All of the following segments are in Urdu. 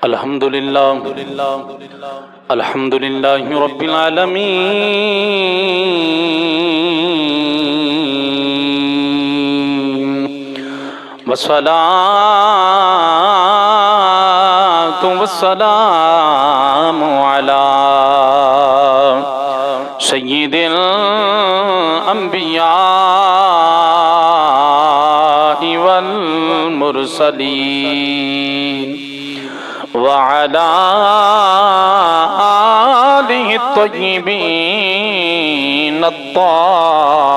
الحمد لله رب العالمين والصلاة والسلام على سيد الأنبياء والمرسلين وعلى آله الطيبين الطاهرين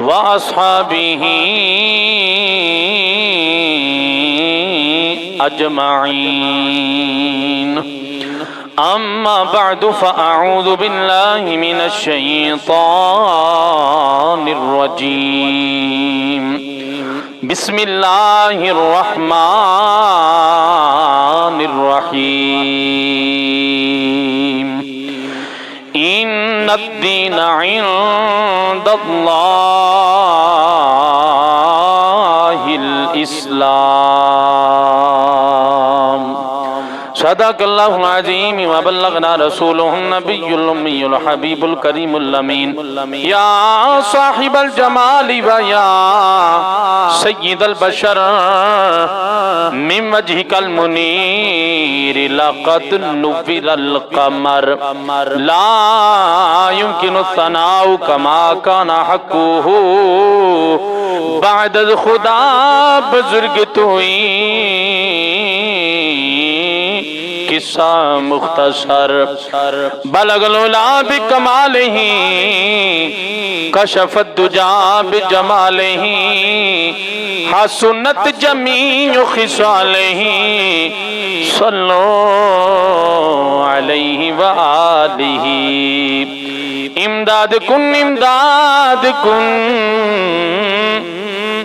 وأصحابه أجمعين أما بعد فأعوذ بالله من الشيطان الرجيم بسم الله الرحمن الرحيم إن الدين عند الله الإسلام صدق الله العظيم وبلغنا رسوله النبي الأمي الحبيب الكريم الأمين يا صاحب الجمال ويا سيد البشر من وجهك المنير لقد نور القمر لا يمكن الثناء كما كان حقه بعد خدا بزرگ توئی قصہ مختصر بلغ العلا بکمالہ کشف الدجا بجمالہ حسنت جمیع خصالہ صلو علیہ وآلہ امداد کن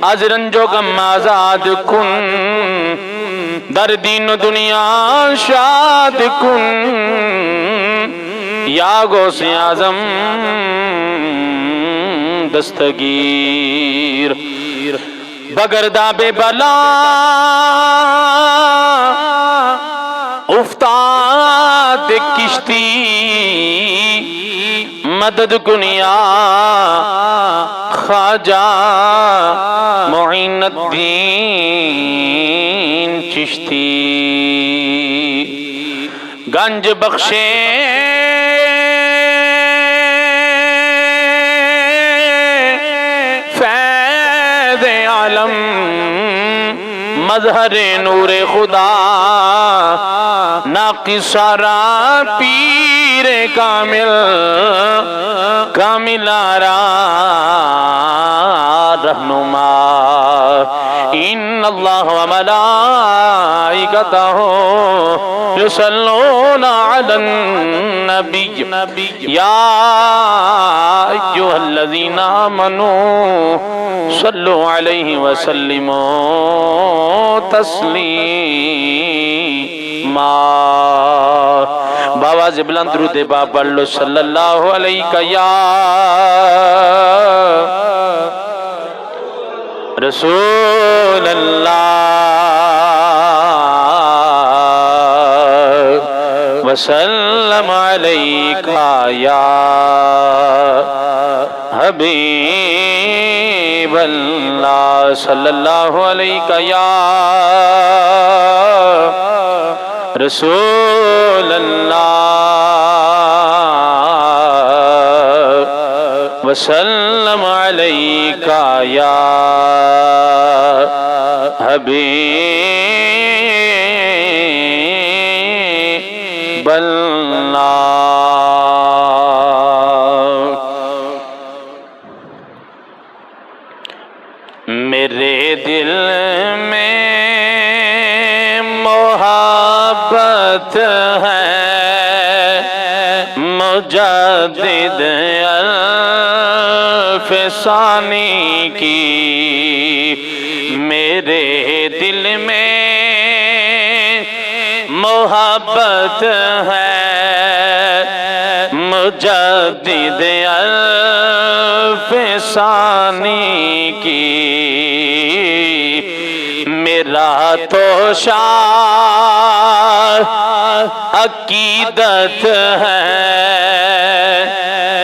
از رنج و غم آزاد کن در دین و دنیا شاد کن یا غوث اعظم دستگیر بگردہ بے بلا افتاد کشتی مدد کن یا خواجہ معین الدین چشتی گنج بخشے فیض عالم مظہر نور خدا ناقص سارا پیر کامل آرا رہنما ان اللہ و ملائکتہ یصلون علی النبی یا ایھا الذین آمنوا صلوا علیہ وسلموا تسلیما باواز بلند درود باب پڑھ لو صلی اللہ علیہ یا رسول اللہ وسلم علیکہ یا حبیب اللہ صلی اللہ علیہ یا رسول اللہ وسلم علیکہ یا حبیب اللہ میرے دل میں محبت ہے مجدد الف ثانی کی میرے دل میں محبت ہے مجدد الف ثانی کی میرا تو شاہ عقیدت ہے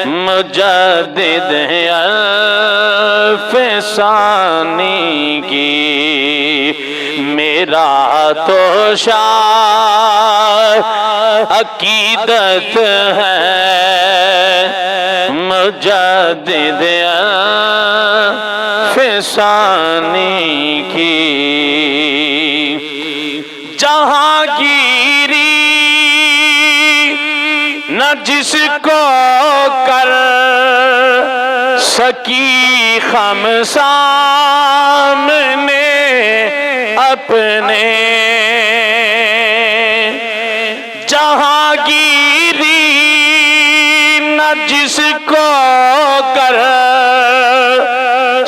مجدد الف ثانی کی، میرا تو شاہ عقیدت ہے مجدد الف ثانی کی، جہانگیری نہ جس کو کر سکی خم سامنے اپنے، جہانگیری نہ جس کو کر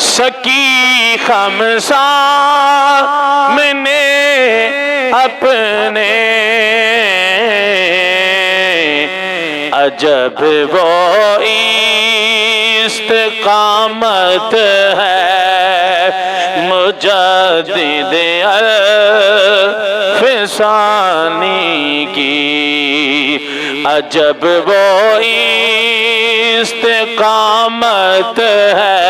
سکی خم سامنے اپنے، عجب وہ استقامت ہے مجدد الف ثانی کی، عجب وہ استقامت ہے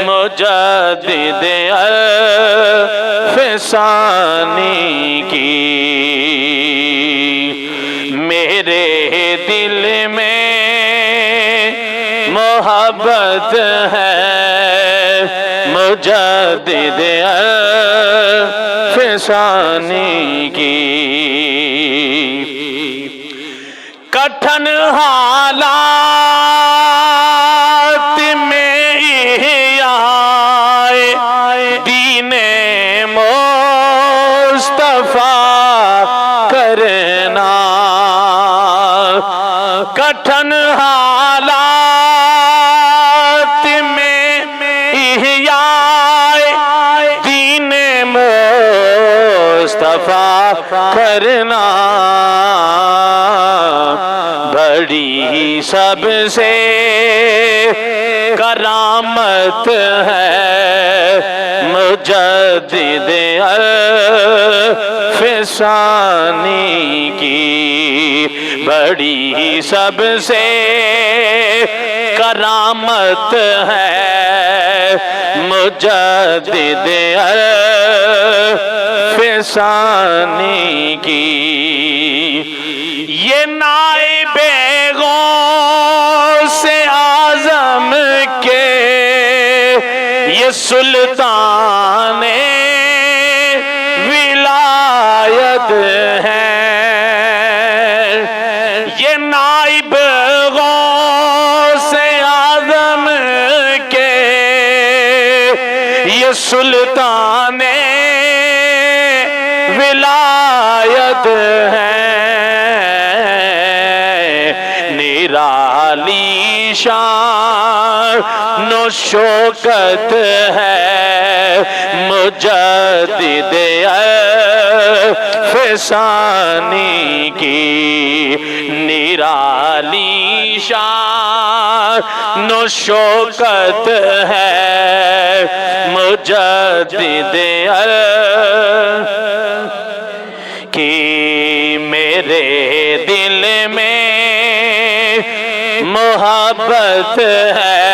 مجدد الف ثانی کی، میرے دل میں محبت ہے مجدد الف ثانی کی، کٹھن حالات میں احیاء دین مصطفیٰ کرنا، کٹھن حالات میں احیاء دین مصطفیٰ کرنا، بڑی سب سے کرامت ہے مجدد الف ثانی کی، بڑی سب سے کرامت ہے مجدد الف ثانی کی، یہ نائب غوث اعظم کے یہ سلطان ولایت ہے، یہ نائب غوث اعظم کے یہ سلطان ولایت ہے، نرالی شان و شوکت ہے مجدد الف ثانی کی، نرالی شان و شوکت ہے مجدد کی، میرے دل میں محبت ہے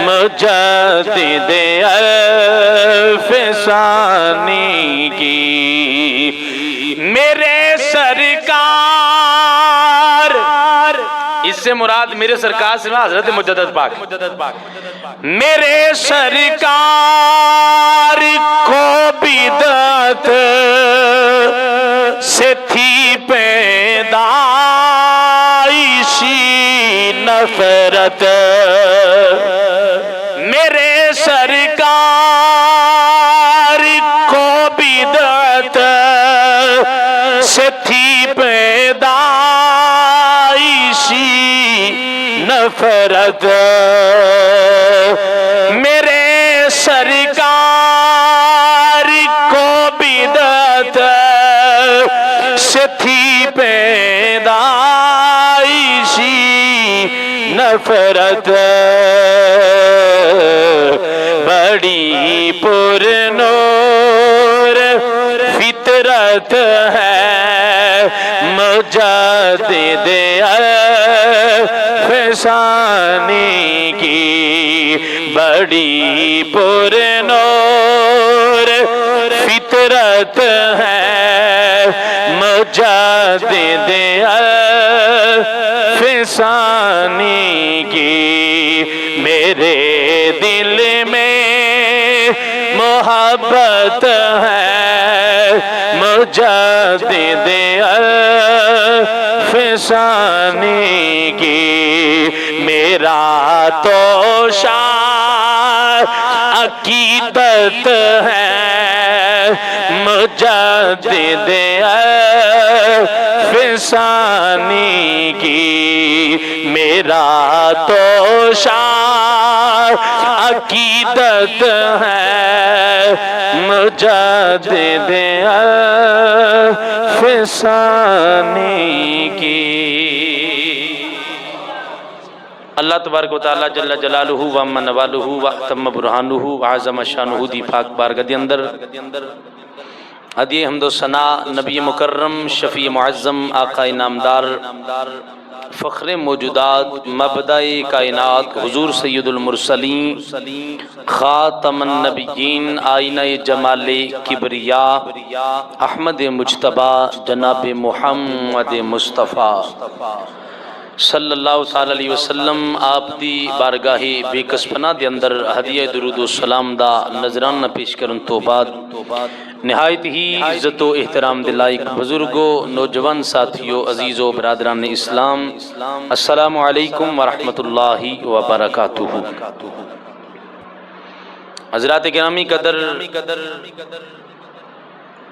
مجدد الف ثانی کی، میرے سرکار، اس سے مراد میرے سرکار سے حضرت مجدد پاک، میرے سرکار کو بدعت سے تھی پیدائشی نفرت، میرے سرکار کو بدعت سے تھی پیدائشی نفرت، میرے سرکار کو بدعت سے تھی پیدائشی نفرت، بڑی پرنور فطرت ہے مجدد فسانی کی بڑی پر نور فطرت ہے مجدد فسانی کی میرے دل میں محبت ہے مجدد فسانی کی میرا تو شان عقیدت ہے مجدد فسانی کی میرا تو شان عقیدت ہے مجدد فسانی کی۔ اللہ تبارک و تعالی جل جلالہ و عم نوالہ و احتم برہانہ و عظم شانہ دی پاک بارگاہ دے اندر ہدیہ حمد و ثنا نبی مکرم شفیع معظم آقا نامدار فخر موجودات مبدأ کائنات حضور سید المرسلین خاتم النبیین آئینہ جمال کبریا احمد مجتبی جناب محمد مصطفیٰ صلی اللہ تعالی علیہ وسلم آپ دی بارگاہ بے کسپنا دے اندر ہدیہ درود و سلام دا نظرانہ پیش کرن تو بعد نہایت ہی عزت و احترام دے لائق بزرگوں نوجوان ساتھیوں عزیزوں برادران اسلام السلام علیکم ورحمۃ اللہ وبرکاتہ۔ حضرات گرامی قدر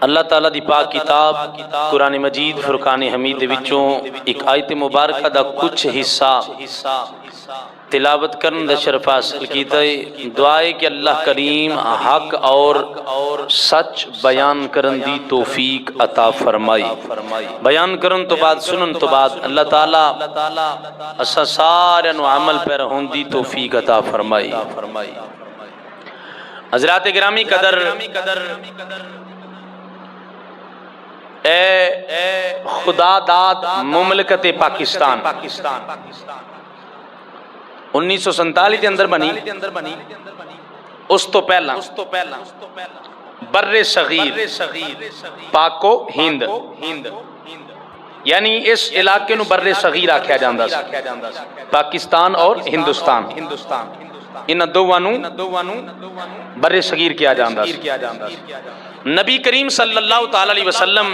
اللہ تعالیٰ دی پاک کتاب قرآن مجید فرقان حمید وچوں ایک آیت مبارکہ دا کچھ حصہ تلاوت کرن دا شرف حاصل کیتا ہے۔ دعائے کہ اللہ کریم حق اور سچ بیان کرن دی توفیق عطا فرمائی۔ بیان کرن تو بعد سنن تو بعد اللہ تعالیٰ اسا سارے نو عمل پر ہون دی توفیق عطا فرمائی۔ حضرات گرامی قدر اے خدا داد مملکت پاکستان 1947 کے اندر بنی، اس تو پہلا بر صغیر پاک و ہند، یعنی اس علاقے نو بر صغیر آکھیا جاندا سی، پاکستان اور ہندوستان، انہاں دوواں نو بر صغیر کیا جاندا سی۔ نبی کریم صلی اللہ تعالی علیہ وسلم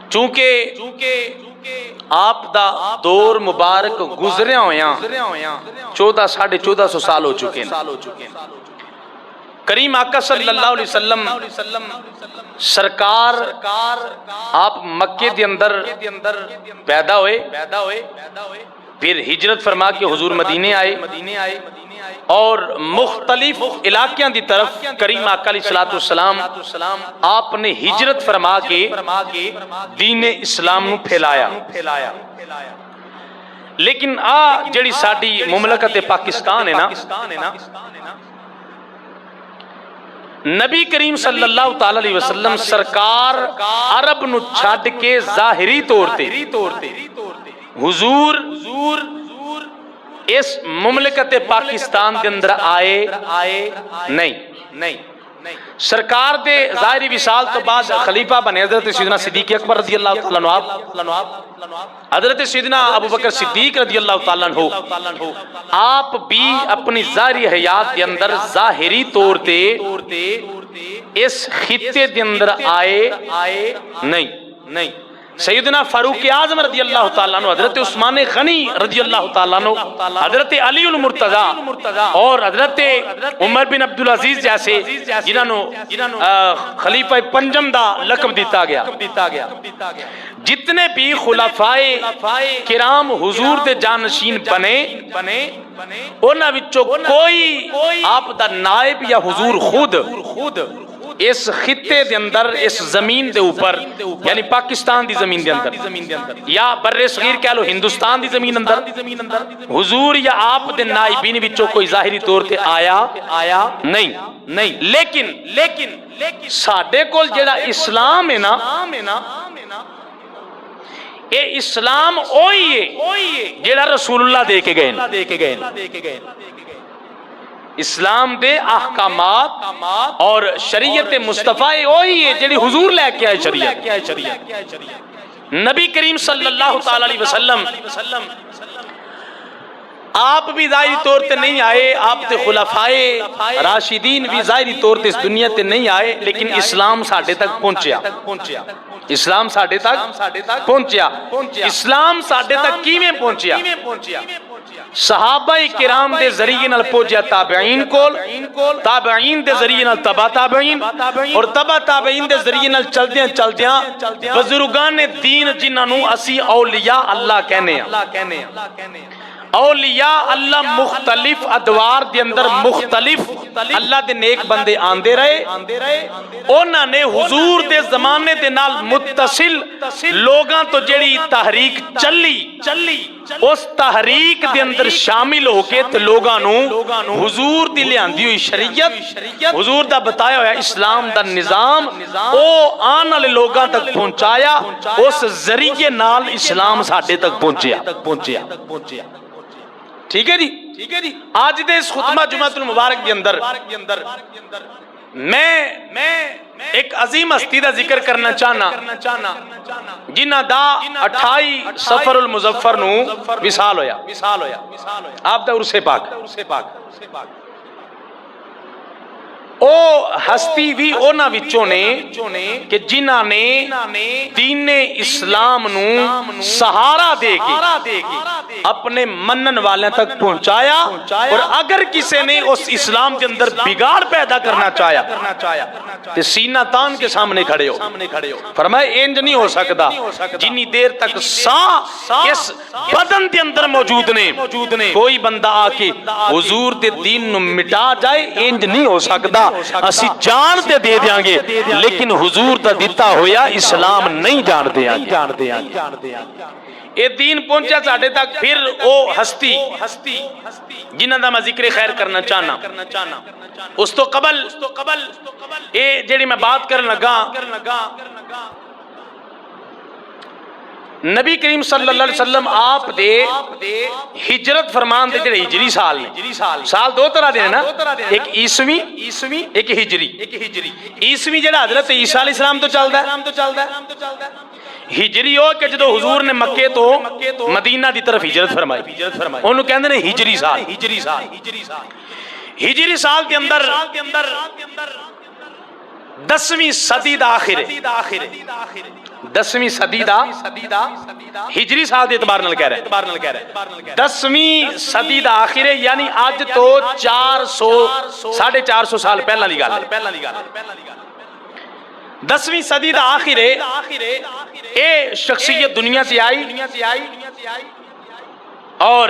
چونکہ آپ دا دور مبارک گزریا ہویاں 1400 سال ہو چکے ہیں۔ کریم آقا صلی اللہ علیہ وسلم سرکار آپ مکے دے اندر پیدا ہوئے، پھر ہجرت فرما کے حضور مدینے آئے اور مختلف علاقیاں دی طرف کریم آقا علیہ السلام آپ نے ہجرت فرما کے دین اسلام نو پھیلایا۔ لیکن جڑی ساڈی مملکت پاکستان ہے نا، نبی کریم صلی اللہ تعالی علیہ وسلم سرکار عرب نو چھڈ کے ظاہری طور تے حضور اس مملکت پاکستان دے اندر آئے نہیں۔ سرکار دے ظاہری وصال تو بعد خلیفہ بنے حضرت سیدنا صدیق اکبر رضی اللہ تعالیٰ عنہ، حضرت سیدنا ابو بکر صدیق رضی اللہ تعالیٰ عنہ، آپ بھی اپنی ظاہری حیات دے اندر ظاہری طور تے اس خطے دے اندر آئے نہیں۔ سیدنا فاروق اعظم رضی اللہ تعالیٰ عنہ، حضرت عثمان غنی رضی اللہ تعالیٰ عنہ، حضرت علی المرتضی اور حضرت عمر بن عبدالعزیز جیسے جنہوں خلیفہ پنجم دا لقب دیتا گیا، جتنے بھی خلفائے کرام حضور دے جانشین بنے انہاں وچوں کوئی آپ دا نائب یا حضور خود اس خطے دے اندر اس زمین دے اوپر یعنی پاکستان دی زمین دے اندر یا بر صغیر کہہ لو ہندوستان دی زمین اندر حضور یا آپ دے نائبین وچوں کوئی ظاہری طور تے آیا نہیں لیکن ساڈے کول جڑا اسلام ہے نا اے اسلام اوہی ہے جڑا رسول اللہ دے کے گئے اسلام دے احکامات اور شریعت مصطفی وہی ہے جڑی حضور لے کے آئے شریعت نبی کریم صلی اللہ تعالی علیہ وسلم آپ بھی ظاہری طور تے نہیں آئے، آپ تے خلفائے راشدین بھی ظاہری طور تے اس دنیا تے نہیں آئے، لیکن اسلام ساڈے تک پہنچیا، اسلام ساڈے تک پہنچیا۔ اسلام ساڈے تک کیویں پہنچیا؟ صحابہ کرام دے ذریعے نال پہنچیا تابعین کول، تابعین دے ذریعے نال تبع تابعین، اور تبع تابعین دے ذریعے نال چلدیاں بزرگان دین جنہاں نوں اسی اولیاء اللہ کہنے ہیں۔ اولیاء اللہ مختلف ادوار دے اندر مختلف اللہ دے نیک بندے آندے رہے، انہاں نے حضور دے زمانے دے نال متصل لوگاں تو جڑی تحریک چلی اس تحریک دے اندر شامل ہو کے تے لوگاں نوں حضور دی لیاندی ہوئی شریعت، حضور دا بتایا ہوا اسلام دا نظام او آن والے لوگاں تک پہنچایا، اس ذریعے نال اسلام ساڈے تک پہنچیا۔ ٹھیک ہے جی، آج دے اس خطبہ جمعۃ المبارک کے اندر میں ایک عظیم ہستی دا ذکر کرنا چاہنا جنہ دا 28 صفر المظفر نو وصال ہویا، آپ دا عرص پاک۔ او ہستی بھی اونا وچوں نے کہ جنہ نے دین اسلام نو سہارا دے کے اپنے منن والے تک پہنچایا، اور اگر کسی نے اس اسلام کے اندر بگاڑ پیدا کرنا چاہیا تو سینہ تان کے سامنے کھڑے ہو، فرمایا انج نہیں ہو سکتا جنی دیر تک سا اس بدن کے اندر موجود نے کوئی بندہ آ کے حضور دے دین نو مٹا جائے، انج نہیں ہو سکتا، اسی جان تے دے دیاں گے لیکن حضور دا دیتا ہویا اسلام نہیں جان دیاں گے۔ اے دین پہنچا ساڈے تک۔ پھر او ہستی جنہاں دا میں ذکر خیر کرنا چاہنا، اس تو قبل اے جڑی میں بات کرن لگا، نبی کریم صلی اللہ علیہ وسلم آپ دے ہجرت فرمان دے جڑے ہجری سال نے، سال دو طرح دے نا، ایک عیسوی ایک ہجری۔ عیسوی جڑا حضرت عیسیٰ علیہ السلام تو چلدا ہے، ہجری ہو کہ جدو حضور نے مکے تو مدینہ دی طرف ہجرت فرمائی، انہوں کہندے نے ہجری سال۔ ہجری سال کے اندر 10ویں صدی دا آخر ہے، 10ویں صدی دا ہجری سال دے اعتبار نال کہہ رہے ہیں، 10ویں صدی دا آخر ہے، یعنی آج تو 450 سال پہلا لی گل ہے۔ 10ویں صدی دا آخر ہے، اے شخصیت دنیا سے آئی اور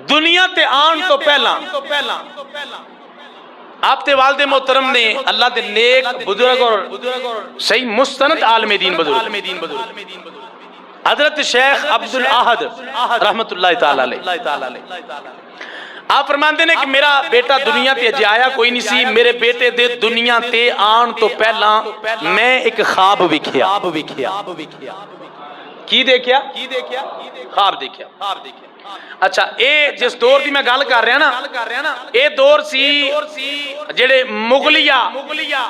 دنیا تے آن تو پہلا آپ تے والد محترم نے اللہ دے نیک بزرگ اور صحیح مستند عالم دین بزرگ حضرت شیخ عبدالاحد رحمت اللہ تعالی علیہ، آپ فرماندے نے کہ میرا بیٹا دنیا تے اجے آیا کوئی نہیں سی، میرے بیٹے دے دنیا تے آن تو پہلا میں ایک خواب وکھیا۔ کی دیکھیا؟ خواب دیکھیا۔ اچھا، اے جس دور دی میں گل کر رہا نا، اے دور سی جڑے مغلیہ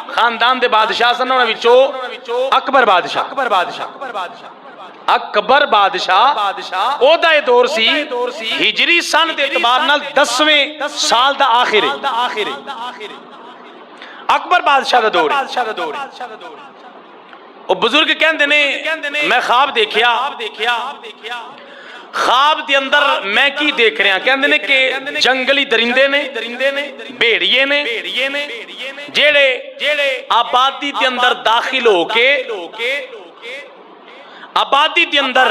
خاندان دے بادشاہ سن، انہاں وچوں اکبر بادشاہ او دا اے دور سی ہجری سن دے اعتبار نال 10ویں سال دا آخر ہے، اکبر بادشاہ دا دور ہے۔ او بزرگ کہندے نے میں خواب دیکھیا، خواب دے اندر میں کی دیکھ رہا، کہندے نے کہ جنگلی درندے نے، بھیڑیے نے جیڑے آبادی دے اندر داخل ہو کے آبادی دے اندر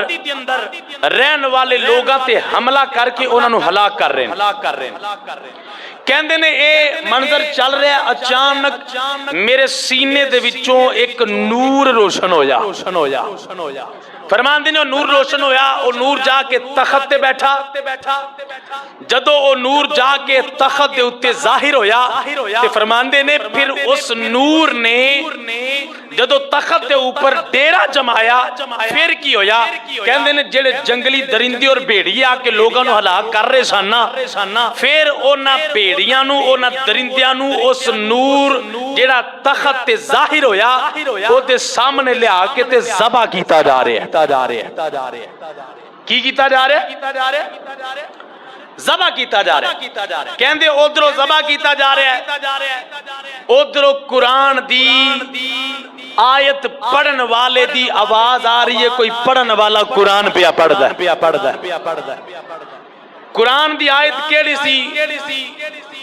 رہن والے لوگاں تے حملہ کر کے انہاں نو ہلاک کر رہے ہیں۔ کہندے نے اے منظر چل رہا ہے، اچانک میرے سینے دے وچوں ایک نور روشن ہویا۔ فرمان دینے نور روشن ہویا، او نور جا کے تخت تے بیٹھا، جدو او نور جا کے تخت دے اتے ظاہر ہویا تے فرمان دینے پھر اس نور نے جدو تخت دے اوپر ڈیرا جمایا پھر کی ہویا، کہندے نے جڑے جنگلی درندے اور بھیڑیے آ کے لوگاں نو ہلاک کر رہے سانا، پھر اونا بھیڑیاں نو اونا درندیاں نو اس نور جڑا تخت تے ظاہر ہویا او دے سامنے لے آ کے تے ذبح کیتا جا رہے ہیں۔ کی کیتا جا رہا ہے؟ ذبح کیتا جا رہا ہے۔ کہندے ادھروں ذبح کیتا جا رہا ہے، ادھروں قرآن دی آیت پڑھن والے دی آواز آ رہی ہے، کوئی پڑھن والا قرآن پہ پڑھدا ہے۔ قرآن دی آیت کیڑی سی؟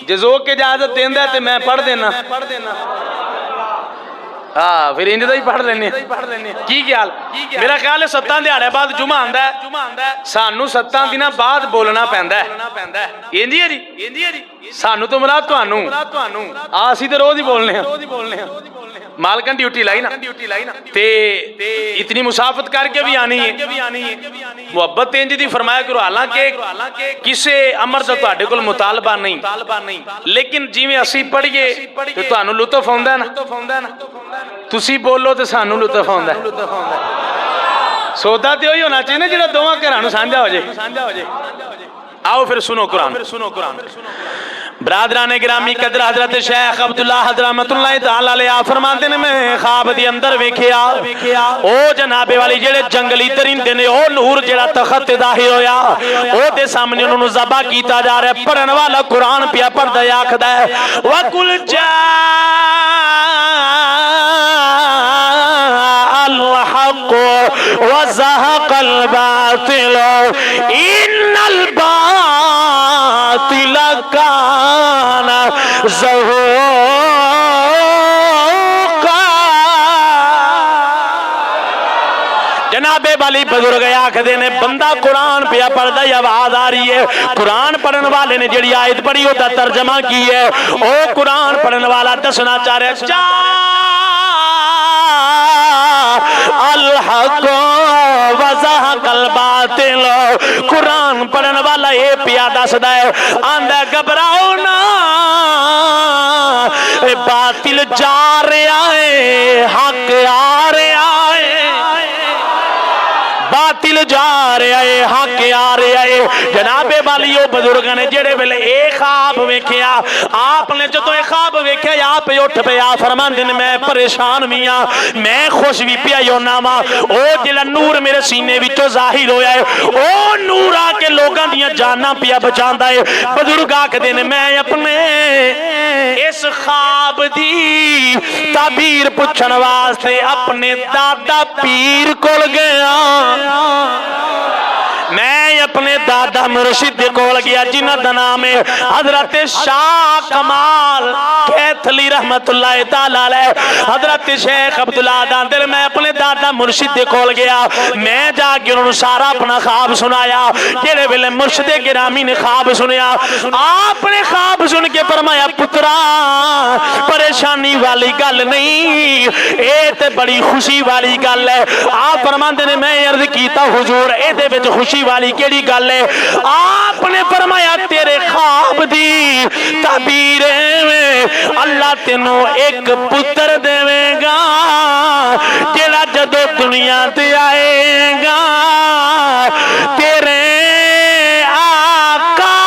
جزو کے اجازت دیندا ہے تے میں پڑھ دینا۔ ہاں پھر انج دا ہی پڑھ لینے کی خیال؟ میرا خیال ہے 7 دہاڑے بعد جمعہ آندا ہے، سانو 7 دن بعد بولنا پیندا ہے۔ انج ہی ہے جی، سانو تو مراد تانوں، اسی تے روز ہی بولنے ہیں۔ مالکن ڈیوٹی لائی نا تے اتنی مسافت کر کے بھی آنی ہے، محبت انج دی فرمایا کرو، حالانکہ کسے امر دا تہاڈے کول مطالبہ نہیں، لیکن جویں اسی پڑھیے تے تانوں لطف ہوندا ہے نا، تسی بولو تے سانوں لطف ہوندا ہے۔ سودا تے ہوئی ہونا چاہیے نا جڑا دوواں گھراں نوں سانجھا ہو جائے۔ آؤ پھر سنو قرآن۔ برادران گرامی قدر حضرت شیخ عبداللہ حضرت رحمت اللہ تعالیٰ علیہ فرماتے ہیں میں خواب دی اندر ویکھیا او جناب والی جڑے جنگلی درندے نے او نور جڑا تخت ظاہر ہویا او دے سامنے انہوں ذبح کیتا جا رہا ہے۔ پڑھن والا قرآن پیا پڑھدا آکھدا ہے وَقُلْ جَاءَ الْحَقُّ وَزَهَقَ الْبَاطِلُ إِنَّ الْبَاطِلَ كَانَ زَهُوقًا۔ جناب والی بزرگ آکھدے نے بندہ قرآن پہ پڑھدا یا آواز آ رہی ہے، قرآن پڑھن والے نے جڑی آیت پڑھی ہوتا ترجمہ کی ہے، او قرآن پڑھن والا دسنا چاہ رہے الحق وزهق الباطل، قرآن پڑھن والا یہ پیا دسدا ہے آندا گھبراؤ نا، باطل جا رہا ہے حق آ رہا ہے، باطل جا رہا ہے حق آ رہا ہے۔ جناب والی او بزرگ نے جڑے ویلے اے خواب ویکھیا آپ نے جدوں اے خواب ویکھیا آپ اٹھ پیا فرماندے نے میں پریشان بھی ہاں میں خوش بھی پیا ہونا وا، او جڑا نور میرے سینے وچوں ظاہر ہویا ہے او نور آ کے لوگاں دیاں جاناں پیا بچاندا ہے۔ بزرگ آکھدے نے میں اپنے اس خواب دی تعبیر پوچھن واسطے اپنے دادا پیر کول گیا، میں اپنے دادا مرشد کول گیا جنہ دا نام ہے حضرت شاہ کمال کیتھلی رحمت اللہ تعالی علیہ، حضرت شیخ عبداللہ داندر میں اپنے دادا مرشد کول گیا، میں جا کے انہوں نے سارا اپنا خواب سنایا، جڑے ویلے مرشد گرامی نے خواب سنیا آپ نے خواب سن کے فرمایا پترا پریشانی والی گل نہیں اے تے بڑی خوشی والی گل ہے۔ آپ فرماندے نے میں عرض کیتا حضور اے دے وچ خوشی والی کیڑی گل ہے؟ آپ نے فرمایا تیرے خواب دی تعبیر میں اللہ تینوں ایک پتر دے گا جڑا جدو دنیا تے آئے گا تیرے آقا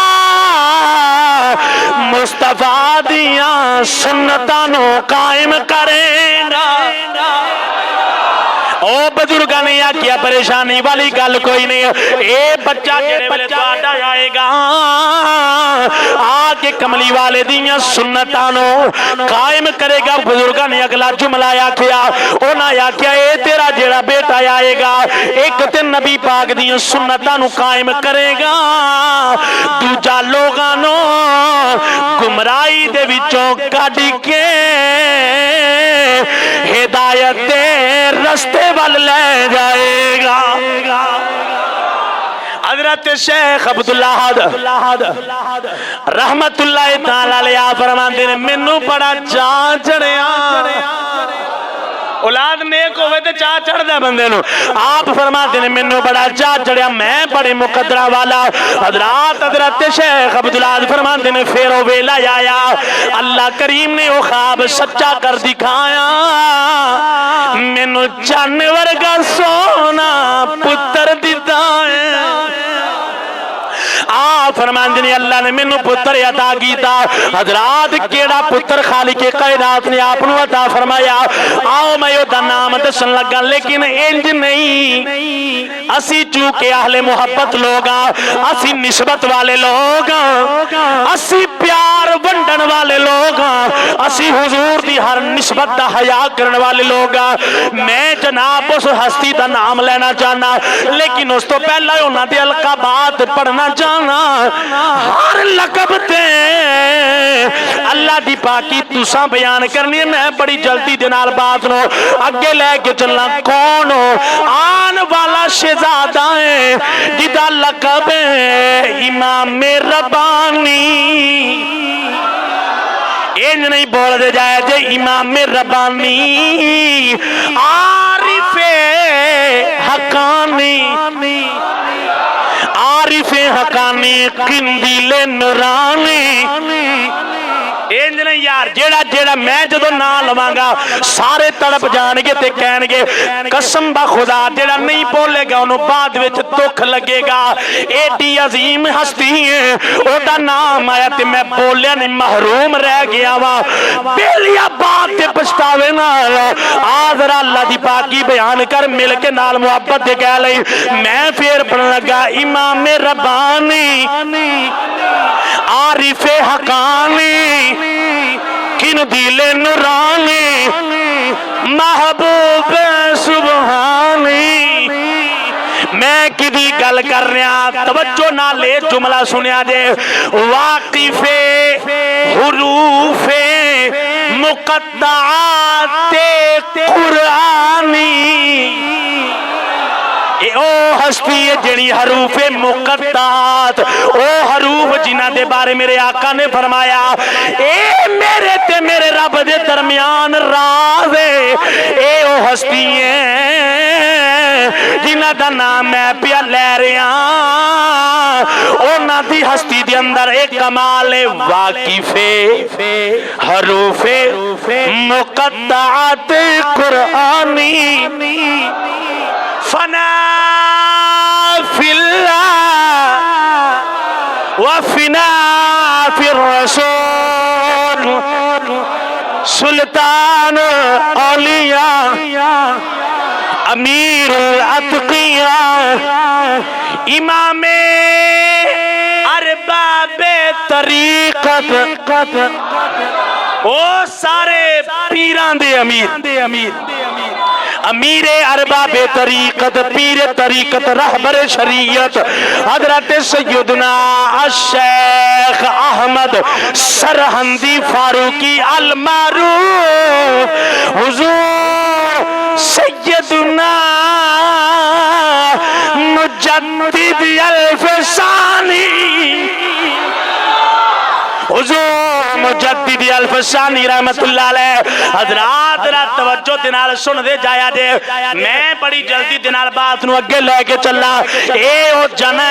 مصطفیٰ دیاں سنتاں نو قائم کرے گا۔ او بزرگاں نے آکھیا پریشانی والی گل کوئی نہیں، اے بچہ جڑے ویلے تہاڈا آئے گا آ کے کملی والے دیاں سنتاں نو قائم کرے گا۔ بزرگاں نے اگلا جملہ آکھیا انہاں آکھیا اے تیرا جڑا بیٹا آئے گا ایک تے نبی پاک دیاں سنتاں نو قائم کرے گا، دوجا لوگاں نو گمراہی دے وچوں کڈ کے ہدایت دے رستے وال لے جائے گا۔ حضرت شیخ عبداللہ رحمت اللہ تعالی علیہ فرماندے نے مینوں بڑا چاہ چڑھیا، اولاد نیک ہوئے تے چاہ چڑھ دے بندے نو، آپ فرماتے ہیں مینوں بڑا چاہ چڑھیا، میں بڑے مقدرہ والا۔ حضرت شیخ عبداللہ فرماتے ہیں پھر وہ ویلا آیا، اللہ کریم نے وہ خواب سچا کر دکھایا، مینوں چن ورگا سونا پتر دیتا ہے۔ فرماندے نے اللہ نے مینوں پتر عطا کیتا۔ حضرات کیڑا پتر خالق کائنات نے آپ نو عطا فرمایا، آؤ میں او دا نام دسن لگا، لیکن انج نہیں، اسی چونکہ اہل محبت لوگ ہاں، اسی نسبت والے لوگ ہاں، اسی پیار ونڈن والے لوگ ہاں، اسی حضور دی ہر نسبت دا حیا کرن والے لوگ ہاں۔ میں جناب اس ہستی دا نام لینا چاہنا، لیکن اس تو پہلا انہاں دے القابات پڑھنا چاہنا۔ ہر لقب تے اللہ دی پاکی تساں بیان کرنی ہے، میں بڑی جلدی دے نال بات نو اگے لے کے چلنا۔ کون ہو؟ آن والا شہزادہ ہے جدا لقب ہے امام ربانی۔ انج نہیں بول دے جائے جے امام ربانی، عارف حقانی، عارف حقانی، قندیل نورانی۔ انج نہیں یار، جیڑا میں جدو نام لواں گا سارے تڑپ جان گے تے کہن گے قسم با خدا، جیڑا نہیں بولے گا انہوں بعد وچ دکھ لگے گا۔ ایڈی عظیم ہستی ہے، او دا نام آیا تے میں بولیا نہیں، محروم رہ گیا وا، بیلیا بات تے پچھتاوے نہ آذر اللہ دی پاکی بیان کر، مل کے نال محبت دے کہہ لئی۔ میں پھر پڑھن لگا امام ربانی، عارف حقانی، قندیل نورانی، محبوب سبحانی۔ میں کدی گل کر رہا، توجہ نہ لے جملہ سنیا جے، واقف حروف مقطعات قرآنی۔ او ہستی ہے جڑی حروف مقطعات، او حروف جنہ دے بارے میرے آقا نے فرمایا اے میرے تے میرے رب دے درمیان راز ہے، اے او ہستی ہے جنہ دا نام میں پیا لے رہا، اونا دی ہستی دے اندر ایک کمال واقف حروف مقطعات قرآنی۔ فنا فی اللہ وفنا فی الرسول، سلطان اولیاء، امیر الاتقیاء، امام ارباب طریقت، او سارے پیران دے امیر، امیر ارباب طریقت، پیر طریقت، رہبر شریعت، حضرت سیدنا الشیخ احمد سرہندی فاروقی المعروف، حضور سیدنا مجدد الفسانی، حضور مجدد الفسانی رحمت اللہ علیہ۔ حضرات توجہ دنال سن دے جایا دے، میں بڑی جلدی دنال بات نو اگے لے کے چلا۔ اے او جنا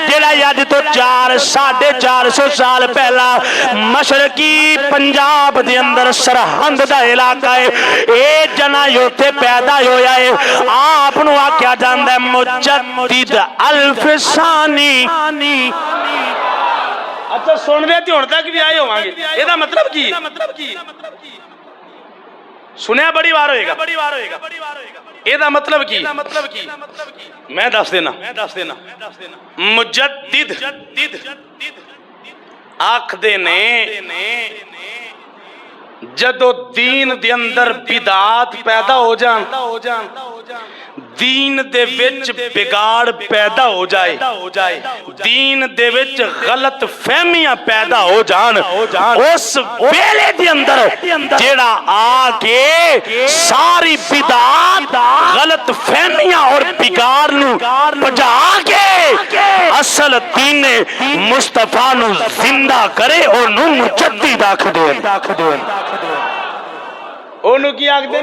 جیڑا یاد تو 450 سال پہلا مشرقی پنجاب دے اندر سرہند دا علاقہ ہے، اے جنا یوتے پیدا ہویا ہے، آپ نو آکیا جاندہ ہے مجدد الفسانی۔ اچھا سن دے تھی ہون تک بھی آئے ہوں آگے، یہ دا مطلب کی سنیا بڑی بار ہوئے گا، یہ دا مطلب کی میں دس دینا مجدد آکھ دینے جدو دین دے اندر بدعات پیدا ہو جان دین دے وچ بگاڑ پیدا ہو جائے، دین دے وچ غلط فہمیاں پیدا ہو جان، اس ویلے دے اندر جیڑا آگے ساری بدعات غلط فہمیاں اور بگاڑ نو بجا کے اصل دین مصطفیٰ نو زندہ کرے اور نو مجدد آکھ دے۔ انہوں کی آگ دے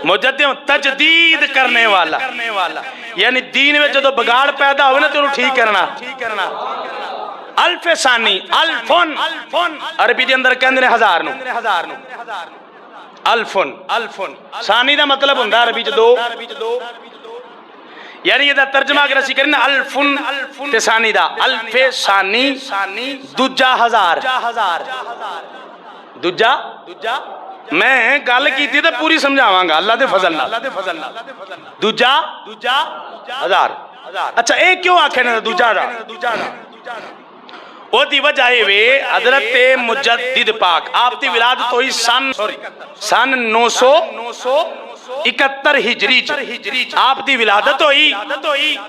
مجدد تجدید کرنے والا، یعنی دین میں جو بگاڑ پیدا ہوئے نا تو انہوں ٹھیک کرنا۔ الف ثانی، الفن عربی دے اندر کہندے نے ہزار نو، الفن ثانی دا مطلب ہوندہ عربی جو دو، یعنی یہ دا ترجمہ اگر اسی کریں نا الفن تے ثانی دا، الف ثانی دجا ہزار، دجا میں گل کی تھی تو پوری سمجھاواں گا اللہ دے فضل نال، دوجا ہزار۔ اچھا ایک کیوں آکھے نا دوجا دا؟ وہ دی وجہ ہے حضرت مجدد پاک آپ دی ولادت ہوئی سن 971 ہجری، آپ دی ولادت ہوئی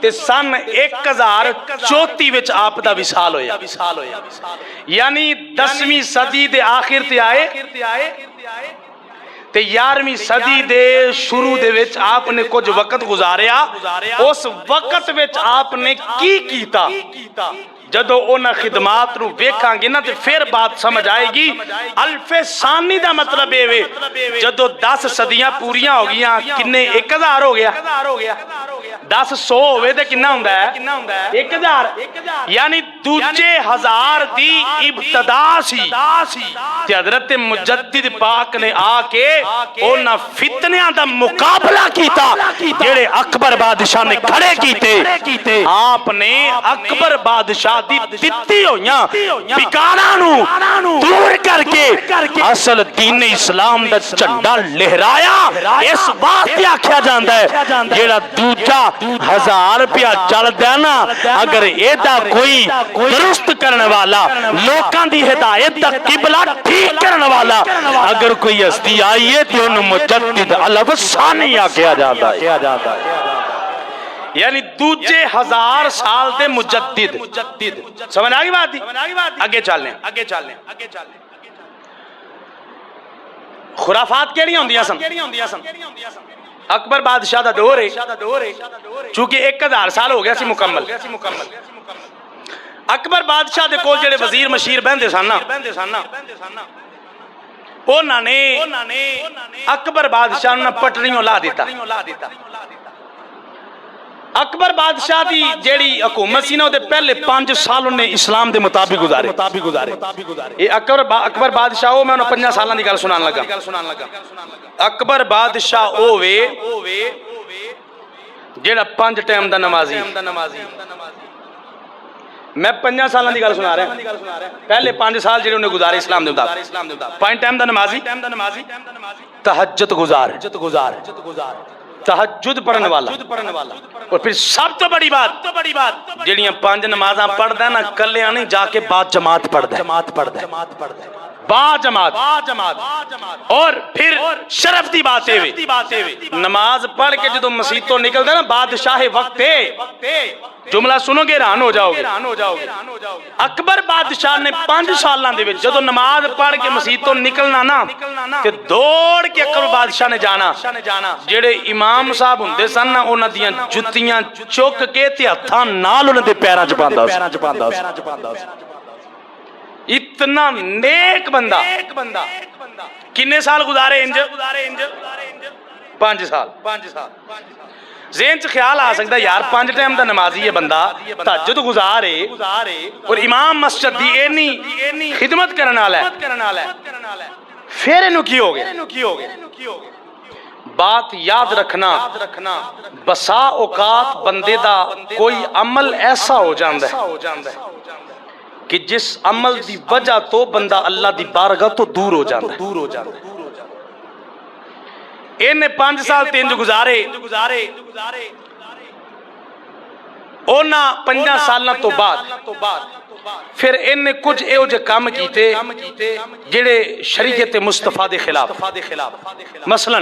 تے سن 1034 وچ آپ دا وصال ہویا، یعنی 10ویں صدی دے آخر تے آئے تے 11ویں صدی دے شروع دے وچ آپ نے کچھ وقت گزاریا، اس وقت وچ آپ نے کی کیتا؟ جدو انہاں خدمات نو ویکھاں گے نا تے پھر بات سمجھ آئے گی۔ الف ثانی دا مطلب ہے جدو 10 صدیاں پوریاں ہو گیاں کنے 1000 ہو گیا، 10 100 ہوئے تے کنا ہوندہ ہے 1000، یعنی دوجے ہزار دی ابتدا سی تے حضرت مجدد پاک نے آکے انہاں فتنیاں دا مقابلہ کیتا جیڑے اکبر بادشاہ نے کھڑے کیتے۔ آپ نے اکبر بادشاہ دی دتی ہویاں بگاڑاں دور کر کے اصل دین اسلام دا جھنڈا لہرایا۔ اس واسطے آکھیا جاندا ہے جیڑا دوجا 1000 روپیہ چل دے نا، اگر ایدا کوئی درست کرنے والا، لوکاں دی ہدایت دا قبلہ ٹھیک کرنے والا اگر کوئی ہستی آئی ہے تو انہوں مجدد الف ثانی آکھیا جاتا ہے، یعنی دوجے 1000 سال دے مجدد۔ سمجھ آگی بات دی؟ آگے چل لیں۔ خرافات کیڑی ہوندیاں سن؟ اکبر بادشاہ دا دور ہے، چونکہ 1000 سال ہو گیا سی مکمل۔ اکبر بادشاہ دے کول جڑے وزیر مشیر بہندے سن انہاں نے اکبر بادشاہ نے پٹڑیوں لا دیتا۔ اکبر بادشاہ دی جیڑی حکومت سی نا دے پہلے 5 سال انہیں اسلام دے مطابق گزارے۔ یہ اکبر بادشاہ ہو، میں انہوں 5 سالان دی گل سنان لگا۔ اکبر بادشاہ ہوئے جیڑا 5 ٹائم دا نمازی، میں 5 سالان دی گل سنا رہا ہیں، پہلے 5 سال جیڑے انہیں گزارے اسلام دے مطابق۔ 5 ٹائم دا نمازی، تہجد گزار، تہجد پڑھنے والا، اور پھر سب تو بڑی بات جڑیاں 5 نمازاں پڑھ دے نا کلیاں نہیں، جا کے بعد جماعت پڑھ دے، با جماعت۔ اور پھر شرف دی بات ہے نماز پڑھ کے جدو مسجد تو نکل دے نا بادشاہ وقت ہے، جملہ سنو گے حیران ہو جاؤ گے۔ اکبر بادشاہ نے 5 سالاں دے وچ جدو نماز پڑھ کے مسجد تو نکلنا نا تے دوڑ کے اکبر بادشاہ نے جانا، جڑے امام صاحب ہوندے سن نا انہاں دیاں جتیاں چک کے تے ہتھاں نال انہاں دے پیراں چ پاندا۔ اتنا نیک بندہ کنے سال گزارے انج؟ 5 سال۔ ذہن چ خیال آ سکتا یار 5 ٹائم دا نمازی ہے بندہ، تہجد گزارے اور امام مسجد دی اینی خدمت کرنا ہے، پھر انہوں کی ہو گئے؟ بات یاد رکھنا، بسا اوقات بندے دا کوئی عمل ایسا ہو جاندہ ہے کہ جس عمل دی وجہ تو بندہ اللہ دی بارگاہ تو دور ہو جاندہ ہے۔ انہیں 5 سال 3 گزارے، اونا 5 سالنا تو بعد پھر انہیں کچھ ایو جے کام کیتے جڑے شریعت مصطفیٰ دے خلاف۔ مثلاً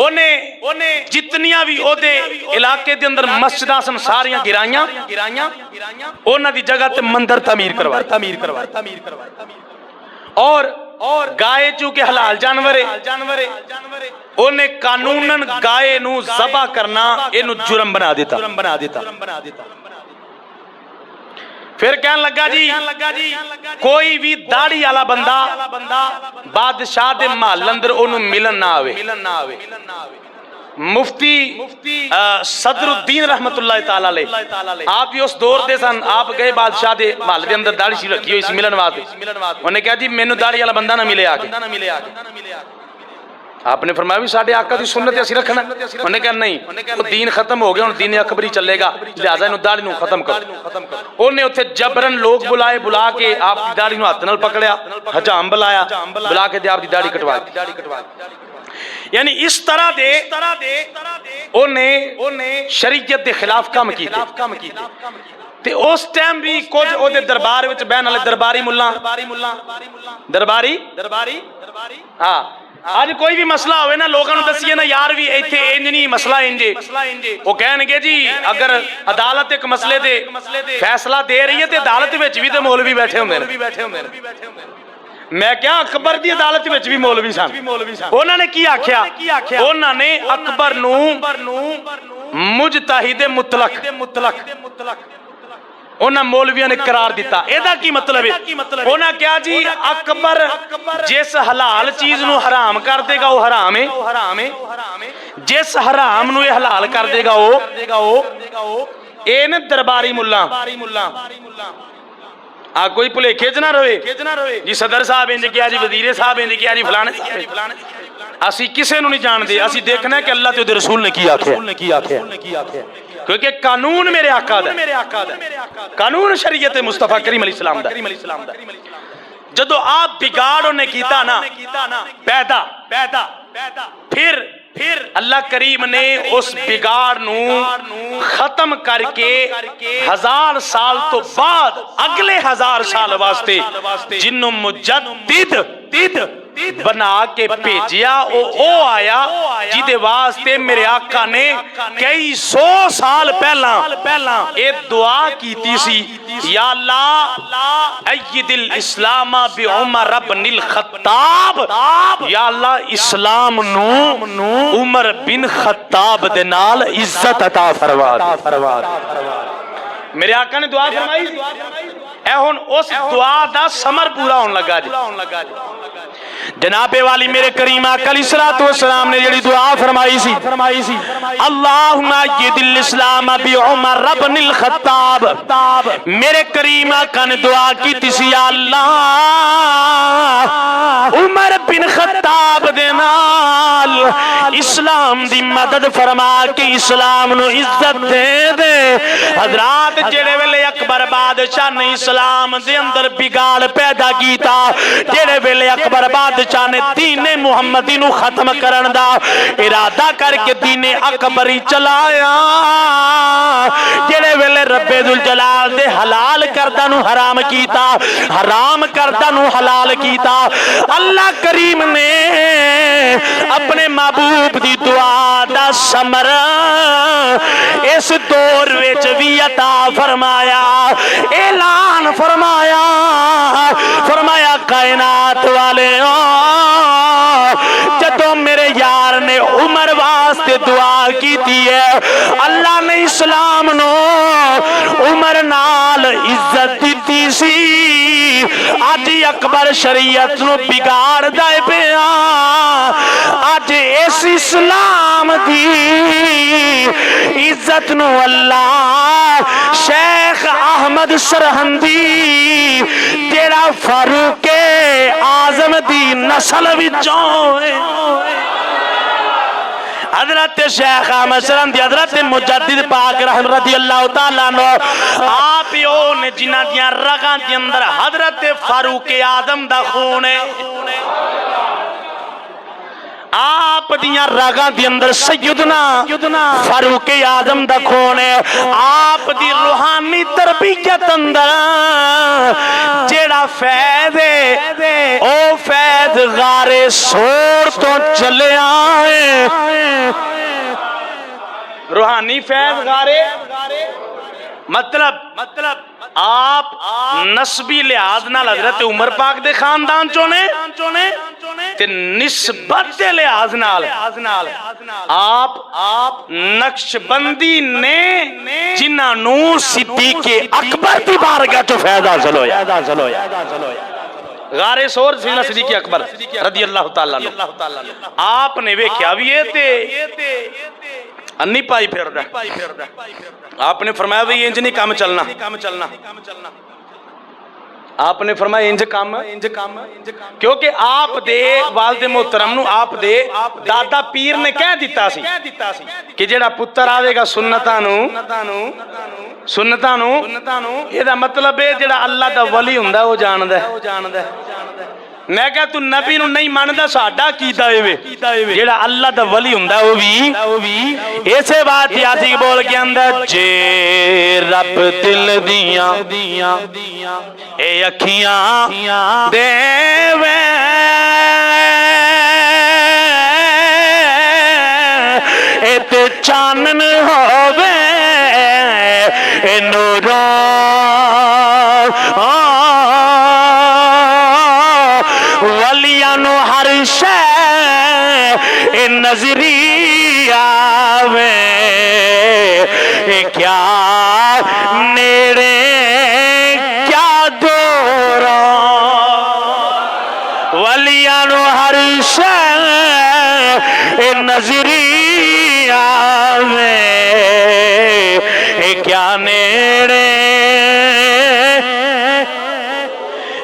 انہیں جتنیاں بھی او دے علاقے دے اندر مسجداں سن ساریاں گرائیاں انہاں دی جگہ تے مندر تعمیر کروائے اور گائے چونکہ حلال جانورے انہیں قانوناً گائے نو ذبح کرنا انہوں جرم بنا دیتا پھر کہنے لگا جی کوئی بھی داڑھی والا بندہ بادشاہ دے محل اندر انہوں ملن نہ آوے مفتی صدر الدین رحمت اللہ تعالیٰ علیہ آپ بھی اس دور دے سن آپ گئے بادشاہ دے محل دے اندر داڑھی شریف رکھی ہوئی سی ملن واسطے انہیں کہا جی مینوں داڑھی والا بندہ نہ ملے آگے آپ نے فرمایا بھی ساڈے آقا دی سنت اسی رکھنا انہیں کہا نہیں وہ دین ختم ہو گیا اور دین اکبری چلے گا لہذا انہوں داڑھی نو ختم کرو انہیں اتھے جبرن لوگ بلا کے آپ دی داڑھی نو ہاتھ نال پکڑیا حجام بلا کے دے آپ دی داڑھی کٹوا یعنی اس طرح دے انہیں شریعت دے خلاف کام کیتے تے اس ٹائم بھی کچھ او دے دربار وچ بہن والے درباری ہاں آج کوئی بھی مسئلہ ہوئے نا لوگوں نے دسیے نا یار بھی ایتھے انجنی مسئلہ انجے وہ کہنے گے جی اگر عدالت ایک مسئلے دے فیصلہ دے رہی ہے تے عدالت وچ بھی تے مولوی بیٹھے ہوندے نے میں کیا اکبر دی عدالت وچ بھی مولوی سن انہوں نے کی آکھیا انہوں نے اکبر نو مجتہد مطلق انہاں مولویاں نے قرار دیتا ایدہ کی مطلب ہے انہاں کیا جی اکبر جس حلال چیز نو حرام کر دے گا وہ حرام ہے جس حرام نو یہ حلال کر دے گا وہ این درباری ملا کوئی پلے کھیچ نہ روے جی صدر صاحب انجے کیا جی وزیر صاحب انجے کیا جی فلانے اسی کسے نو نہیں جان دے اسی دیکھنا ہے کہ اللہ تے رسول نے کیا کیا کیونکہ قانون میرے آقا دا قانون شریعت مصطفیٰ کریم علیہ السلام دا جدو آپ بگاڑ نے کیتا نا پیدا پھر اللہ کریم نے اس بگاڑ نو ختم کر کے 1000 سال تو بعد اگلے 1000 سال واسطے جنوں مجدد بنا کے بھیجیا او آیا جیدے واسطے میرے آقا نے کئی 100 سال پہلا ایک دعا کیتی سی یا اللہ اید الاسلام بعمر بن الخطاب یا اللہ اسلام نو عمر بن خطاب دے نال عزت عطا فرما میرے آقا نے دعا فرمائی اے ہن اس دعا دا ثمر پورا ہون لگا جی جناب والی میرے کریم آقا علیہ السلام نے جڑی دعا فرمائی سی اللہم اید الاسلام بعمر بن الخطاب میرے کریم آقا نے دعا کی تیسی یا اللہ عمر بن خطاب دے نال اسلام دی مدد فرما کے اسلام نو عزت دے حضرات جڑے ویلے اکبر بادشاہ نے اسلام دے اندر بگاڑ پیدا کیتا جڑے ویلے اکبر بادشاہ نے دین محمدی نو ختم کرن دا ارادہ کر کے دین اکبری چلایا جڑے ویلے رب ذوالجلال دے حلال کردہ نو حرام کیتا حرام کردہ نو حلال کیتا اللہ کریم نے اپنے محبوب دی دعا دا ثمر اس دور وچ بھی عطا فرمایا اعلان فرمایا کائنات والے جدو میرے یار نے عمر واسطے دعا کی تھی ہے اللہ نے اسلام نو عمر نال عزت دیتی سی آج اکبر شریعت نو بگاڑ دائے پیا آج اس اسلام دی عزت نو اللہ شیخ احمد سرہندی تیرا فاروق اعظم دی نسل وچوں حضرت شیخ احمد سرہندی حضرت مجدد پاک رحم رضی اللہ تعالیٰ عنہ آپ نے جنہ دیاں رگاں دی اندر حضرت فاروق اعظم دا خون ہے آپ دیاں راگاں دی اندر سیدنا فاروق اعظم دا خون ہے آپ دی روحانی تربیت اندر جیڑا فیض ہے او فیض غارے سور تو چلے آئے روحانی فیض غارے مطلب آپ نسبی لحاظ نال حضرت عمر پاک دے خاندان چونے تے نسبت دے لحاظ نال آپ نقش بندی نے جنہاں نو صدیق اکبر دی بارگاہ تو فیض حاصل ہویا غارِ سور سیدنا صدیق اکبر رضی اللہ تعالیٰ عنہ آپ نے ویکھیا بھی یہ تے انی پائی پھر رہا آپ نے فرمایا بھی انج نہیں کام چلنا آپ نے فرمایا انج کام کیونکہ آپ دے والد محترم نو آپ دے دادا پیر نے کہہ دیتا سی کہ جیڑا پتر آوے گا سنتاں نو یہ دا مطلب ہے جیڑا اللہ دا ولی ہوندا وہ جاندا ہے میں کہا تو نبی نو نہیں ماندا ساڈا کیتا ہے جیڑا اللہ دا ولی ہوندا وہ بھی ایسے بات یاسین بول کے اندر جے رب دل دیاں اے اکھیاں دے وے اے تے چانن ہووے اے نوروں ولیانو ہر شے اے نظری آوے اے کیا نیڑے کیا دوروں ولیانو ہر شے اے نظری آوے اے کیا نیڑے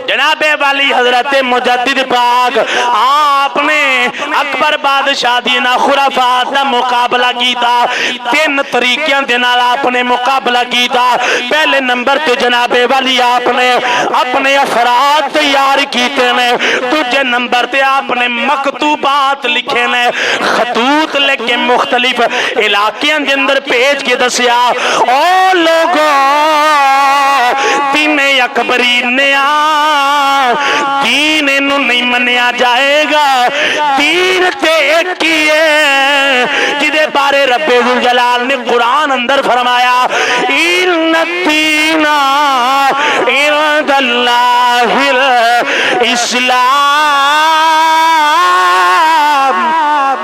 جناب والی حضرت مجدد پاک آپ نے اکبر بادشاہ دینا خرافات دا مقابلہ کیتا تین طریقیاں دینا آپ نے مقابلہ کیتا پہلے نمبر تے جناب والی آپ نے اپنے افراد تیار کیتے نے دوسرے نمبر تے آپ نے مکتوبات لکھے نے خطوط لے کے مختلف علاقیاں دے اندر بھیج کے دسیا او لوگوں دین اکبری نیا دین انہوں نہیں منیا جائے گا دین تے ایک ہی ہے جدے بارے رب ذوالجلال نے قرآن اندر فرمایا ان الدین عند اللہ الاسلام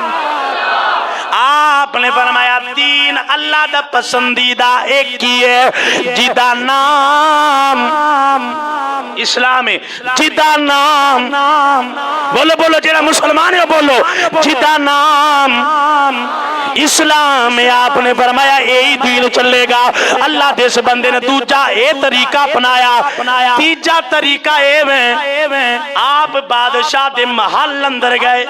آپ نے فرمایا دین اللہ دا پسندیدہ ایک ہی ہے جدا نام اسلام ہے جدا نام بولو جڑا مسلمان ہے بولو جدا نام اسلام ہے آپ نے فرمایا یہی دین چلے گا اللہ دے اس بندے نے دوجا اے طریقہ اپنایا تیجا طریقہ اے میں آپ بادشاہ دے محل اندر گئے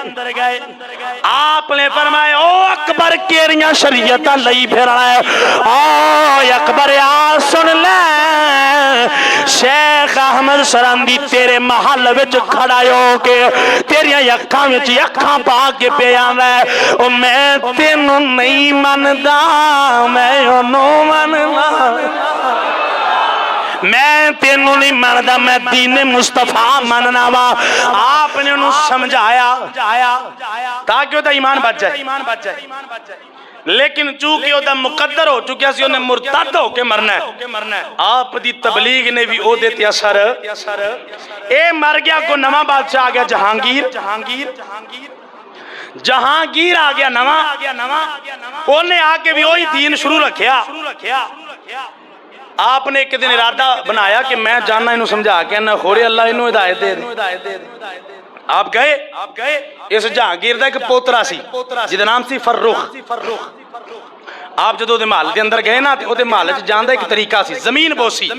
آپ نے فرمایا او اکبر کیریاں شریعتاں لئی پھر رہا ہے او اکبر آ سن لے شیخ احمد سرندی تیرے محل وچ کھڑا ہو کے تیریاں اکھاں وچ اکھاں پا کے پہ آندا ہے او میں تینوں نہیں مندا میں اونوں مندا میں تینوں نہیں ماندا میں دین مصطفیٰ ماننا وا آپ نے انہوں سمجھایا تاکہ وہ دا ایمان بچ جائے لیکن چونکہ وہ دا مقدر ہو چکیا سی انہیں مرتد ہو کے مرنا ہے آپ دی تبلیغ نے بھی او دیتے اثر اے مر گیا کو نواں بادشاہ آ گیا جہانگیر آ گیا نواں انہیں آ کے بھی وہی دین شروع رکھیا آپ نے ایک دن ارادہ بنایا کہ میں جاننا انہوں سمجھا کے نہ خوڑے اللہ انہوں ہدایت دے آپ گئے اس جہانگیر دا ایک پوترا سی جدہ نام سی فرخ آپ جدو دے محل دے اندر گئے نا او دے محل جاندہ ایک طریقہ سی زمین بوسی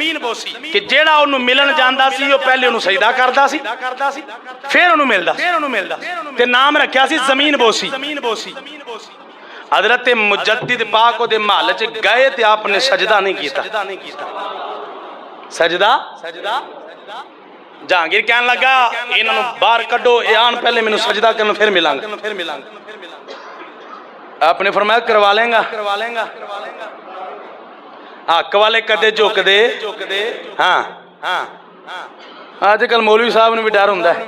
کہ جیڑا انہوں ملن جاندہ سی وہ پہلے انہوں سجدہ کردہ سی پھر انہوں ملدہ تے نام رکھیا سی زمین بوسی حضرت مجدد پاک دے محل گئے تے آپ نے سجدہ نہیں کیتا سجدہ جہانگیر کہنے لگا انہوں بار کڈو ایان پہلے میں سجدہ کرنا پھر ملانگا آپ نے فرمایا کروا لیں گا آقا والے کدے جو کدے ہاں آج کل مولوی صاحب نے بھی ڈر ہوندا ہے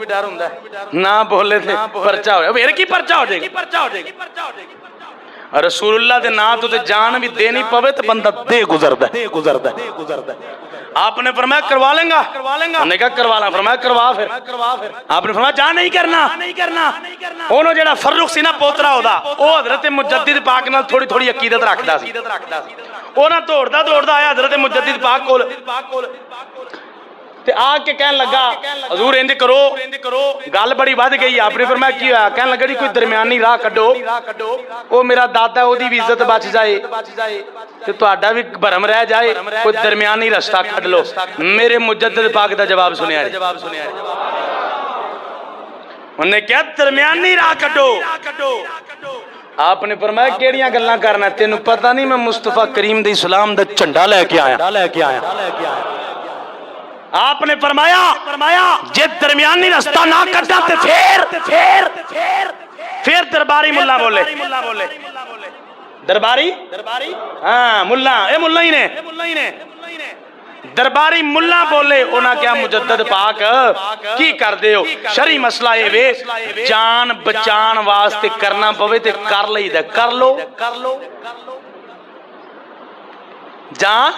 نہ بولے تھے پرچہ ہو جائے، پھر کی پرچہ ہو جائے گا؟ رسول اللہ دے نا تو تے جان بھی دینی پوے تو بندہ دے گزردا ہے۔ آپ نے فرمایا کروا لیں گا، انہوں نے کہا کروا لیں، فرمایا کروا پھر۔ آپ نے فرمایا جا نہیں کرنا۔ انہوں جڑا فرخ سی نا پوترا ہودا وہ حضرت مجدد پاک نال تھوڑی تھوڑی عقیدت رکھدا سی، انہاں دوڑدا آیا حضرت مجدد پاک کول تے آ کے کہن لگا حضور انج کرو، گل بڑی ود گئی۔ آپ نے فرمایا کی ہوا؟ کہن لگا جی کوئی درمیانی راہ کڈو، وہ میرا دادا او دی بھی عزت بچ جائے تے تہاڈا بھی بھرم رہ جائے، کوئی درمیانی رستہ کڈ لو۔ میرے مجدد پاک دا جواب سنیا ہے، انہوں نے کہا درمیانی راہ کڈو۔ آپ نے فرمایا کیڑیاں گلاں کرنا، تینوں پتہ نہیں میں مصطفیٰ کریم دے اسلام دا جھنڈا لے کے آیا۔ آپ نے فرمایا جے درمیانی رستہ نہ کڈا تے پھر درباری ملا بولے، درباری ہاں ملا، اے ملا ہی نے درباری ملا بولے، انہاں کیا مجدد پاک کی کر دے ہو؟ شرعی مسئلہ اے وے جان بچان واسطے کرنا پوے تے کر لئی دے، کر لو جان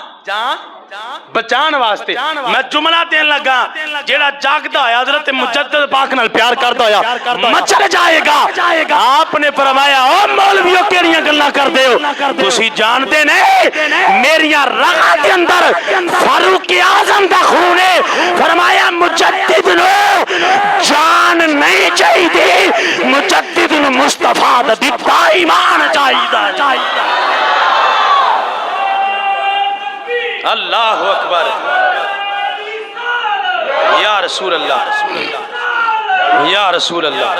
بچان واسطے۔ میں جملہ دین لگا جیڑا جاگدا ہے حضرت مجدد پاک نال پیار کردا ہویا مچل جائے گا۔ آپ نے فرمایا او مولویوں کیڑیاں گلاں کردے ہو؟ تسی جانتے نہیں میریاں رگاں دے اندر فاروق اعظم دا خون ہے۔ فرمایا مجدد نو جان نہیں چاہیے، مجدد نو مصطفیٰ دا دتا ایمان چاہیے۔ اللہ اکبر، یا رسول اللہ، یا رسول اللہ،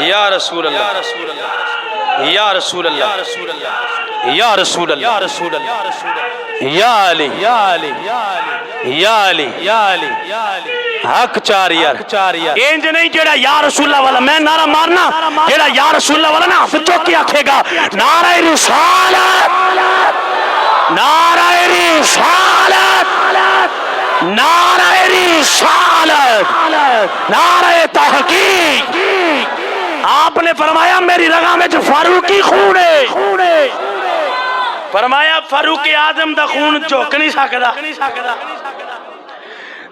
یا رسول اللہ، یا رسول اللہ، یا رسول اللہ، یا علی، یا علی، حق چار یار انج نہیں جڑا یا رسول اللہ والا میں نعرہ مارنا، جڑا یا رسول اللہ والا نا ہاتھ چوک کے آکھے گا نعرہ رسالت، نعرہ رسالت، نعرہ رسالت، نعرہ تحقیق۔ آپ نے فرمایا میری رگاں میں جو فاروقی خون ہے، فرمایا فاروق اعظم دا خون چوک نہیں سکدا۔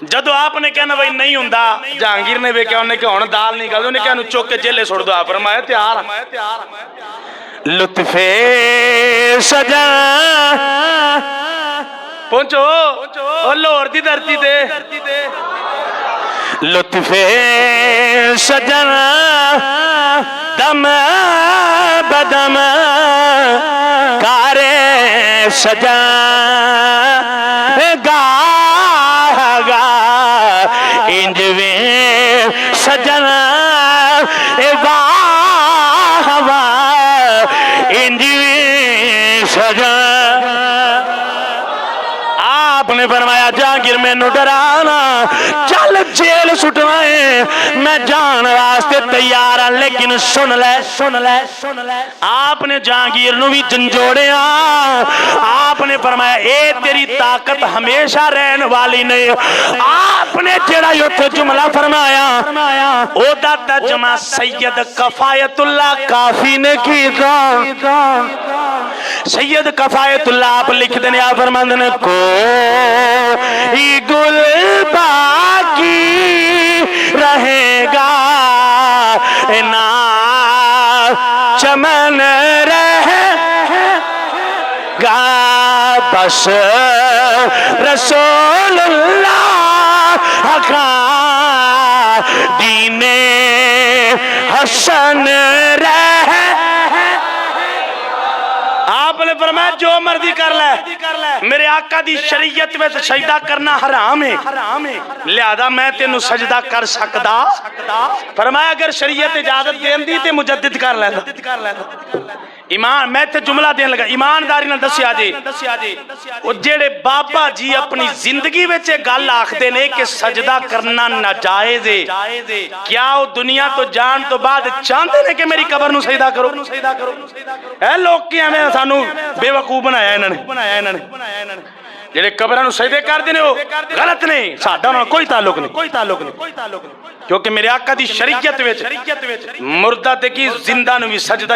جدو آپ نے کہنا بھائی نہیں ہوندا، جہانگیر نے بھی کہا انہیں کہ ہن دال نہیں گل، انہیں کہا چوک کے جیلے چھوڑ دو۔ آپ فرمایا تیار۔ لطف سجا پہنچو او لاہور دی دھرتی تے، لطف سجن دم بدم کارے سجا گاہ گاہ انجوے سجن واہ واہ انجوے سجن۔ آپ نے فرمایا جہانگیر میں نو ڈرانا، چل جیل سٹنا ہے، میں جان واسطے تیار ہاں، لیکن سن لے۔ آپ نے جہانگیر نو بھی جنجوڑیا۔ آپ نے فرمایا اے تیری طاقت ہمیشہ رہن والی نہیں۔ آپ نے جڑا یوتھے جملہ فرمایا او دا ترجمہ سید کفایت اللہ کافی نے کی تھا۔ سید کفایت اللہ آپ لکھ دینے آپ فرماند نے کو ای گل باقی رہے گا نا چمن رہے گا، بس رسول اللہ کا دین حسن رہے۔ آپ نے فرمایا جو مرضی کر لے، میرے آقا دی شریعت میں سجدہ کرنا حرام ہے، لہذا میں تینوں سجدہ کر سکدا۔ فرمایا اگر شریعت اجازت دین دی تے مجدد کر لینا۔ ایمان میں تے جملہ دین لگا ایمانداری نال دسیا جی او جڑے بابا جی اپنی زندگی وچ گل آکھدے نے کہ سجدہ کرنا ناجائز ہے، کیا او دنیا تو جان تو بعد چاہندے نے کہ میری قبر نو سجدہ کرو؟ اے لوگ کی ہمیں سانو بے وقوف بنایا انہوں نے۔ ਜਿਹੜੇ ਕਬਰਾਂ ਨੂੰ ਸਜਦੇ ਕਰਦੇ ਨੇ ਉਹ ਗਲਤ ਨੇ, ਸਾਡਾ ਉਹਨਾਂ ਨਾਲ ਕੋਈ ਤਾਲੁਕ ਨਹੀਂ। ਕਿਉਂਕਿ ਮੇਰੇ ਆਕਾ ਦੀ ਸ਼ਰੀਅਤ ਵਿੱਚ ਮੁਰਦਾ ਤੇ ਕੀ ਜ਼ਿੰਦਾ ਨੂੰ ਵੀ ਸਜਦਾ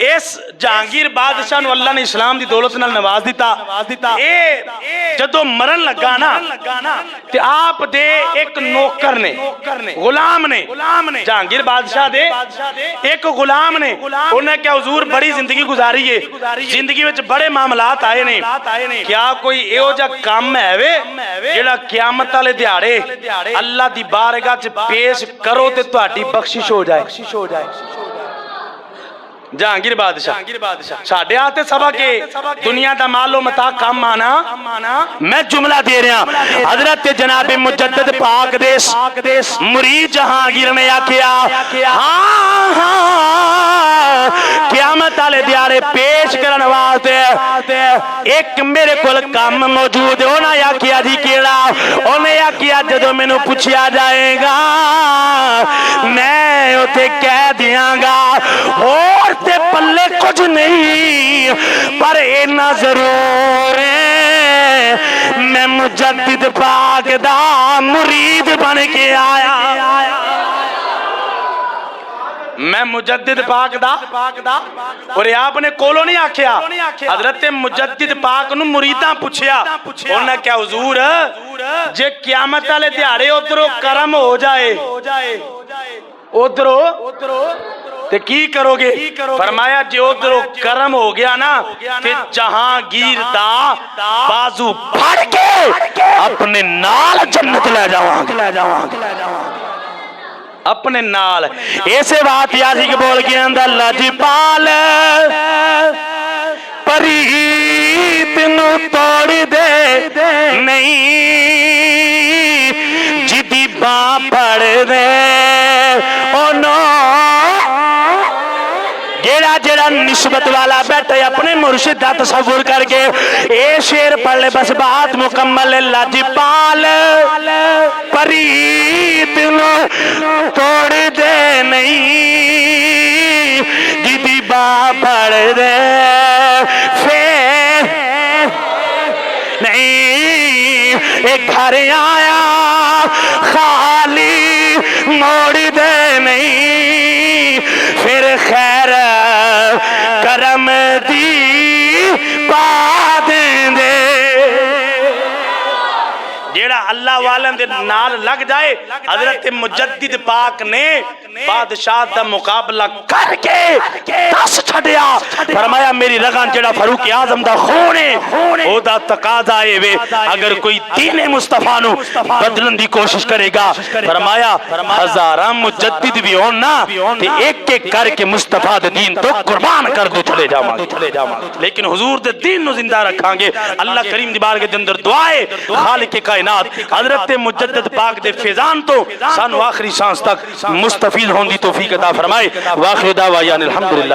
اس جہانگیر بادشاہ نو اللہ نے اسلام دی دولت نال نواز دیتا اے جدو مرن لگا نا تے آپ دے ایک نوکر نے غلام نے جہانگیر بادشاہ دے ایک غلام نے انہیں کیا حضور بڑی زندگی گزاری ہے زندگی وچ بڑے معاملات آئے نے کیا کوئی ایو جا کام ہے وے جڑا قیامت والے دیہاڑے اللہ دی بارگاہ چ پیش کرو تے تہاڈی بخشش ہو جائے جہانگیر بادشاہ ساڈے آتے سبا کے دنیا دا مال و متاع کام آنا میں جملہ دے رہا حضرت جناب مجدد پاک دیس مرید جہانگیر نے آکھیا ہاں ہاں قیامت والے دیارے پیش کرن واسطے ایک میرے کول کام موجود ہے انہاں آکھیا جی کیڑا انہیں آکھیا جدوں مینوں پوچھیا جائے گا میں اوتھے کہہ دیاں گا اور تے پلے کچھ نہیں پر اینا ضرور ہے میں مجدد پاک دا مرید بن کے آیا میں مجدد پاک دا اور آپ نے کولو نہیں آکھیا حضرت مجدد پاک نو مریداں پوچھیا انہاں کیا حضور جے قیامت والے دیہاڑے ادھرو کرم ہو جائے ادھرو تے کی کرو گے فرمایا جے ادھرو کرم ہو گیا نا تے جہانگیر دا بازو پھڑ کے اپنے نال جنت لے جاواں اپنے نال ایسے بات یادی کے بول گیا اندر لجپال پریت نو توڑ دے نہیں جدی باں پڑ دے او نو جیڑا نسبت والا بیٹھے اپنے مرشد دا تصور کر کے اے شیر پڑھ لے بس بات مکمل لجپال پریت نو توڑ دے نہیں جدی باں پڑ دے پھر نہیں ایک گھر آیا خالی موڑ دے نہیں پھر خیر کرم دی پا دے جیڑا اللہ والن دے نال لگ جائے حضرت مجدد پاک نے بادشاہ دا مقابلہ کر کے دس چھڑیا فرمایا میری رگان جیڑا فاروق اعظم دا خونے او دا تقاضا اے وے اگر کوئی دین مصطفیٰ نو بدلن دی کوشش کرے گا فرمایا ہزاراں مجدد بھی ہونا تے ایک ایک کر کے مصطفیٰ دے دین تو قربان کر دو چلے جاواں لیکن حضور دے دین نو زندہ رکھاں گے اللہ کریم دی بارگاہ دے اندر دعائے خالق کائنات حضرت مجدد پاک دے فیضان تو سانو آخری سانس تک مستفید ہون دی توفیق عطا فرمائے واخر دعوانا الحمدللہ